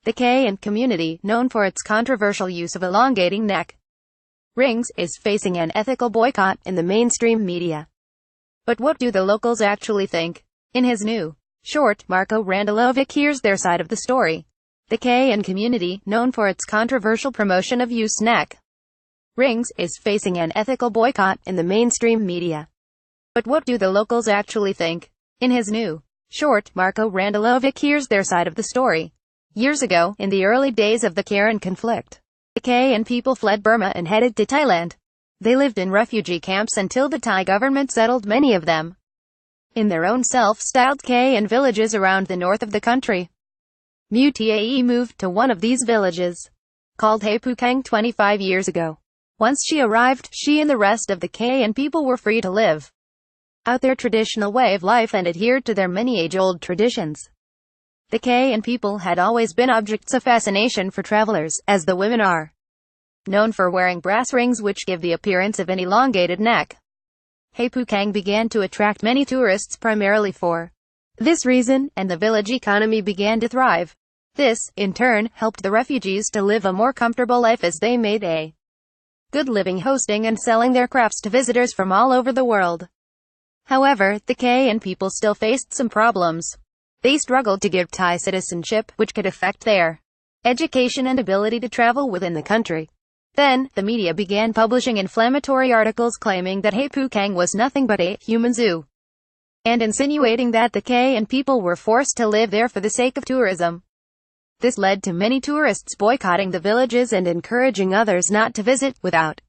The K community, known for its controversial use of elongating neck rings, is facing an ethical boycott in the mainstream media. But what do the locals actually think? In his new short, Marko Randelovic hears their side of the story. The K community, known for its controversial promotion of use neck rings, is facing an ethical boycott in the mainstream media. But what do the locals actually think? In his new short, Marko Randelovic hears their side of the story. Years ago, in the early days of the Karen conflict, the K people fled Burma and headed to Thailand. They lived in refugee camps until the Thai government settled many of them in their own self-styled K villages around the north of the country. Mutae moved to one of these villages, called Hepukang, 25 years ago. Once she arrived, she and the rest of the K people were free to live out their traditional way of life and adhered to their many age-old traditions. The K people had always been objects of fascination for travelers, as the women are known for wearing brass rings which give the appearance of an elongated neck. Hepukang began to attract many tourists primarily for this reason, and the village economy began to thrive. This, in turn, helped the refugees to live a more comfortable life as they made a good living hosting and selling their crafts to visitors from all over the world. However, the K people still faced some problems. They struggled to get Thai citizenship, which could affect their education and ability to travel within the country. Then, the media began publishing inflammatory articles claiming that Hepukang was nothing but a human zoo, and insinuating that the K people were forced to live there for the sake of tourism. This led to many tourists boycotting the villages and encouraging others not to visit, without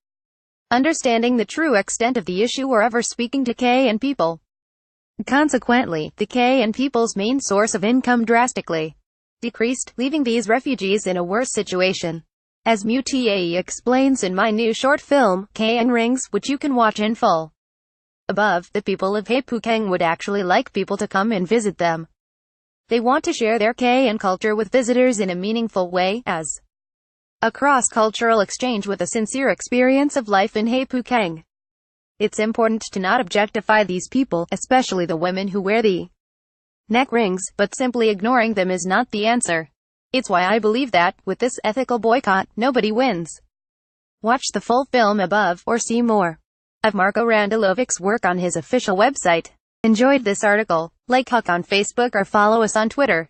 understanding the true extent of the issue or ever speaking to K people. Consequently, the K people's main source of income drastically decreased, leaving these refugees in a worse situation. As Mutae explains in my new short film, K Rings, which you can watch in full above, the people of Hepukang would actually like people to come and visit them. They want to share their K culture with visitors in a meaningful way, as a cross-cultural exchange with a sincere experience of life in Hepukang. It's important to not objectify these people, especially the women who wear the neck rings, but simply ignoring them is not the answer. It's why I believe that, with this ethical boycott, nobody wins. Watch the full film above, or see more of Marko Randelovic's work on his official website. Enjoyed this article? Like Huck on Facebook or follow us on Twitter.